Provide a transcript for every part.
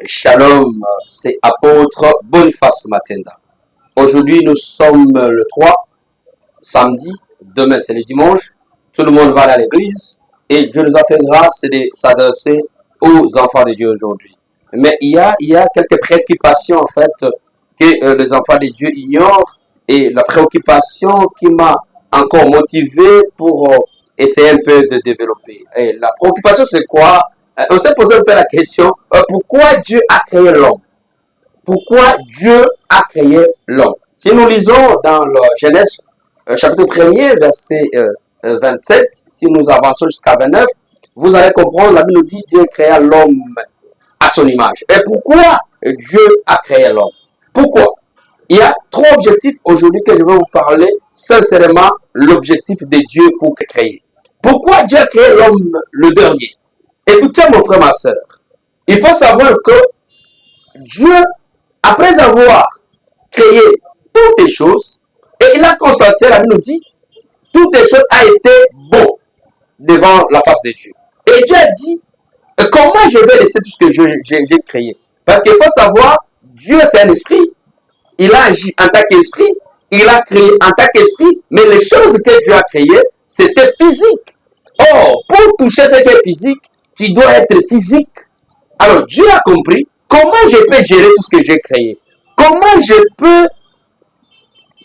Shalom, c'est apôtre Boniface Matenda. Aujourd'hui, nous sommes le 3, samedi, demain c'est le dimanche. Tout le monde va aller à l'église et Dieu nous a fait grâce de s'adresser aux enfants de Dieu aujourd'hui. Mais il y a quelques préoccupations en fait que les enfants de Dieu ignorent et la préoccupation qui m'a encore motivé pour essayer un peu de développer. Et la préoccupation c'est quoi? On s'est posé un peu la question, pourquoi Dieu a créé l'homme? Pourquoi Dieu a créé l'homme? Si nous lisons dans le Genèse, chapitre 1er, verset 27, si nous avançons jusqu'à 29, vous allez comprendre, la Bible nous dit Dieu créa l'homme à son image. Et pourquoi Dieu a créé l'homme? Pourquoi? Il y a trois objectifs aujourd'hui que je vais vous parler, sincèrement, l'objectif de Dieu pour créer. Pourquoi Dieu a créé l'homme le dernier? Écoutez mon frère, ma soeur, il faut savoir que Dieu, après avoir créé toutes les choses, et il a constaté, la Bible nous dit, toutes les choses a été bon devant la face de Dieu. Et Dieu a dit, comment je vais laisser tout ce que j'ai créé? Parce qu'il faut savoir, Dieu c'est un esprit, il a agi en tant qu'esprit, il a créé en tant qu'esprit, mais les choses que Dieu a créées, c'était physique. Or, pour toucher ce qui est physique, tu dois être physique. Alors, Dieu a compris comment je peux gérer tout ce que j'ai créé. Comment je peux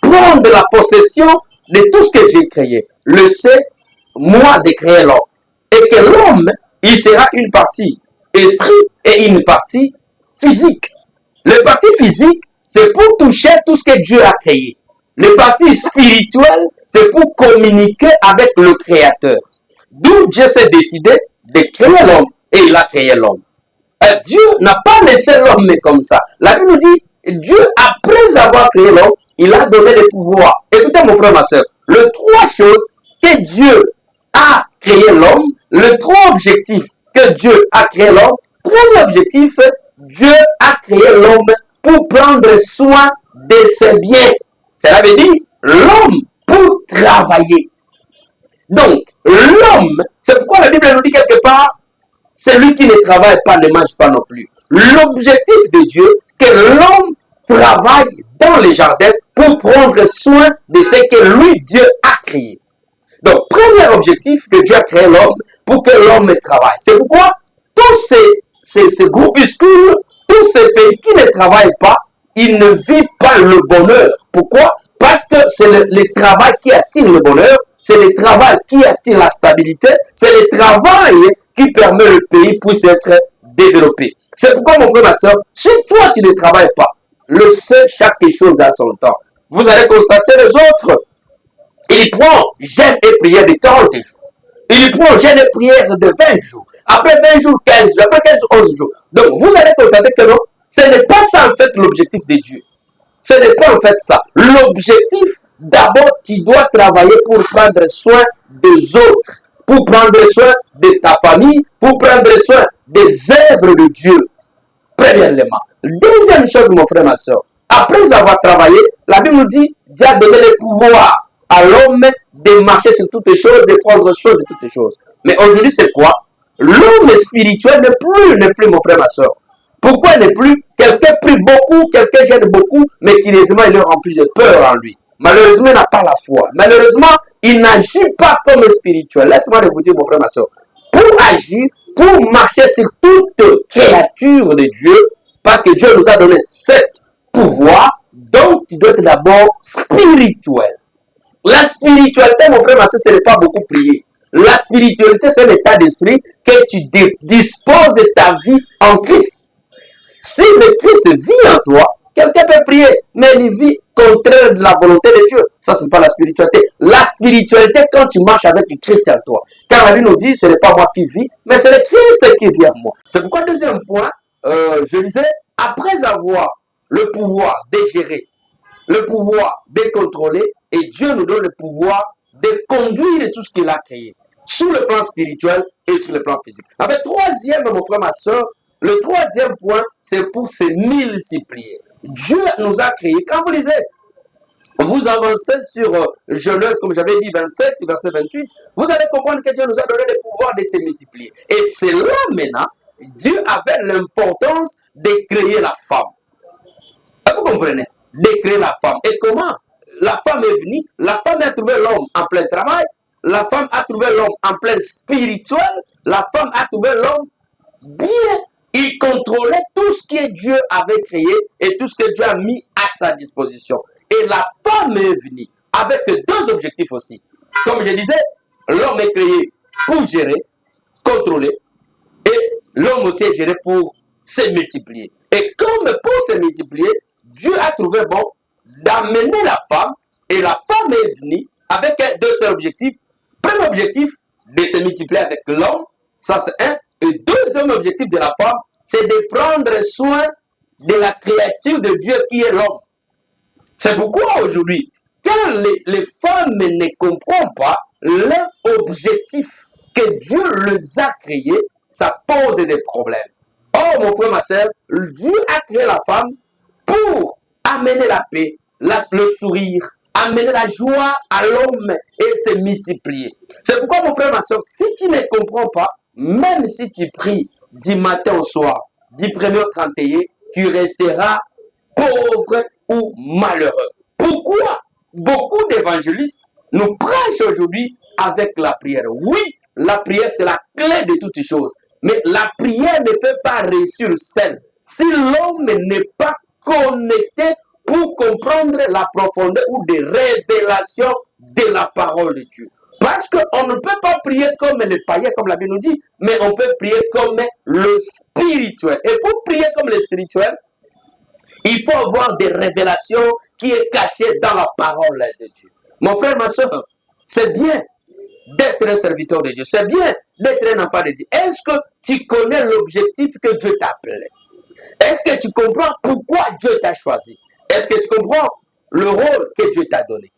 prendre la possession de tout ce que j'ai créé. Le c'est moi de créer l'homme. Et que l'homme, il sera une partie esprit et une partie physique. Le partie physique, c'est pour toucher tout ce que Dieu a créé. Le partie spirituel, c'est pour communiquer avec le Créateur. D'où Dieu s'est décidé de créer l'homme et il a créé l'homme. Dieu n'a pas laissé l'homme comme ça. La Bible nous dit, Dieu, après avoir créé l'homme, il a donné des pouvoirs. Écoutez mon frère, ma soeur, les trois choses que Dieu a créé l'homme, les trois objectifs que Dieu a créé l'homme. Premier objectif, Dieu a créé l'homme pour prendre soin de ses biens. Cela veut dire l'homme pour travailler. Donc, l'homme, c'est pourquoi la Bible nous dit quelque part, celui qui ne travaille pas ne mange pas non plus. L'objectif de Dieu, que l'homme travaille dans les jardins pour prendre soin de ce que lui, Dieu, a créé. Donc, premier objectif que Dieu a créé l'homme pour que l'homme travaille. C'est pourquoi tous ces groupuscules, tous ces pays qui ne travaillent pas, ils ne vivent pas le bonheur. Pourquoi? Parce que c'est le travail qui attire le bonheur. C'est le travail qui attire la stabilité. C'est le travail qui permet que le pays puisse être développé. C'est pourquoi, mon frère, ma soeur, si toi, tu ne travailles pas, le seul, chaque chose a son temps. Vous allez constater les autres. Il prend jeûne et prière de 40 jours. Il prend jeûne et prière de 20 jours. Après 20 jours, 15 jours. Après 15 jours, 11 jours. Donc, vous allez constater que non, ce n'est pas ça, en fait, l'objectif de Dieu. Ce n'est pas, en fait, ça. L'objectif, d'abord, tu dois travailler pour prendre soin des autres, pour prendre soin de ta famille, pour prendre soin des œuvres de Dieu. Premièrement. Deuxième chose, mon frère, ma soeur, après avoir travaillé, la Bible nous dit, Dieu a donné le pouvoir à l'homme de marcher sur toutes les choses, de prendre soin de toutes les choses. Mais aujourd'hui, c'est quoi? L'homme spirituel n'est plus, mon frère, ma soeur. Pourquoi il n'est plus? Quelqu'un prie beaucoup, quelqu'un gêne beaucoup, mais curieusement, il est rempli de peur en lui. Malheureusement, il n'a pas la foi. Malheureusement, il n'agit pas comme spirituel. Laisse-moi vous dire, mon frère, ma soeur. Pour agir, pour marcher sur toute créature de Dieu, parce que Dieu nous a donné cet pouvoir, donc tu dois être d'abord spirituel. La spiritualité, mon frère, ma soeur, ce n'est pas beaucoup prier. La spiritualité, c'est l'état d'esprit que tu disposes de ta vie en Christ. Si le Christ vit en toi, quelqu'un peut prier, mais il vit contraire de la volonté de Dieu. Ça, ce n'est pas la spiritualité. La spiritualité, quand tu marches avec le Christ en toi. Car la Bible nous dit, ce n'est pas moi qui vis, mais c'est le Christ qui vit en moi. C'est pourquoi, deuxième point, je disais, après avoir le pouvoir de gérer, le pouvoir de contrôler, et Dieu nous donne le pouvoir de conduire tout ce qu'il a créé, sur le plan spirituel et sur le plan physique. En fait, troisième, mon frère, ma soeur, le troisième point, c'est pour se multiplier. Dieu nous a créés. Quand vous lisez, vous avancez sur Genèse, comme j'avais dit, 27, verset 28, vous allez comprendre que Dieu nous a donné le pouvoir de se multiplier. Et c'est là maintenant Dieu avait l'importance de créer la femme. Vous comprenez? De créer la femme. Et comment la femme est venue? La femme a trouvé l'homme en plein travail. La femme a trouvé l'homme en plein spirituel. La femme a trouvé l'homme bien. Il contrôlait tout ce que Dieu avait créé et tout ce que Dieu a mis à sa disposition. Et la femme est venue avec deux objectifs aussi. Comme je disais, l'homme est créé pour gérer, contrôler, et l'homme aussi est géré pour se multiplier. Et comme pour se multiplier, Dieu a trouvé bon d'amener la femme, et la femme est venue avec deux seuls objectifs. Premier objectif, de se multiplier avec l'homme, ça c'est un. Et deuxième objectif de la femme, c'est de prendre soin de la créature de Dieu qui est l'homme. C'est pourquoi aujourd'hui, quand les femmes ne comprennent pas l'objectif que Dieu les a créés, ça pose des problèmes. Oh mon frère, ma soeur, Dieu a créé la femme pour amener la paix, le sourire, amener la joie à l'homme et se multiplier. C'est pourquoi mon frère, ma soeur, si tu ne comprends pas, même si tu pries du matin au soir, du 1er au 31, tu resteras pauvre ou malheureux. Pourquoi beaucoup d'évangélistes nous prêchent aujourd'hui avec la prière? Oui, la prière c'est la clé de toutes choses. Mais la prière ne peut pas réussir seule si l'homme n'est pas connecté pour comprendre la profondeur ou des révélations de la parole de Dieu. Parce qu'on ne peut pas prier comme les païens, comme la Bible nous dit, mais on peut prier comme le spirituel. Et pour prier comme le spirituel, il faut avoir des révélations qui est cachées dans la parole de Dieu. Mon frère, ma soeur, c'est bien d'être un serviteur de Dieu. C'est bien d'être un enfant de Dieu. Est-ce que tu connais l'objectif que Dieu t'a appelé? Est-ce que tu comprends pourquoi Dieu t'a choisi? Est-ce que tu comprends le rôle que Dieu t'a donné?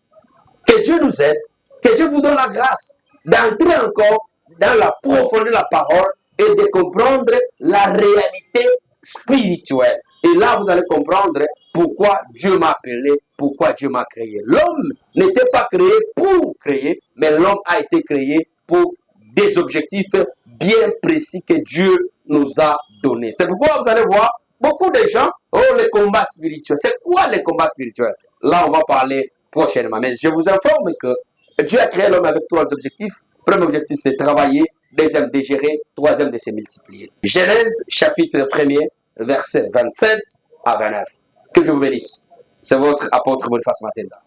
Que Dieu nous aide, que Dieu vous donne la grâce d'entrer encore dans la profondeur de la parole et de comprendre la réalité spirituelle. Et là, vous allez comprendre pourquoi Dieu m'a appelé, pourquoi Dieu m'a créé. L'homme n'était pas créé pour créer, mais l'homme a été créé pour des objectifs bien précis que Dieu nous a donnés. C'est pourquoi vous allez voir beaucoup de gens, oh, les combats spirituels. C'est quoi les combats spirituels? Là, on va parler prochainement. Mais je vous informe que Dieu a créé l'homme avec trois objectifs. Premier objectif, c'est travailler. Deuxième, de gérer. Troisième, de se multiplier. Genèse, chapitre 1er, versets 27 à 29. Que Dieu vous bénisse. C'est votre apôtre Boniface Matenda.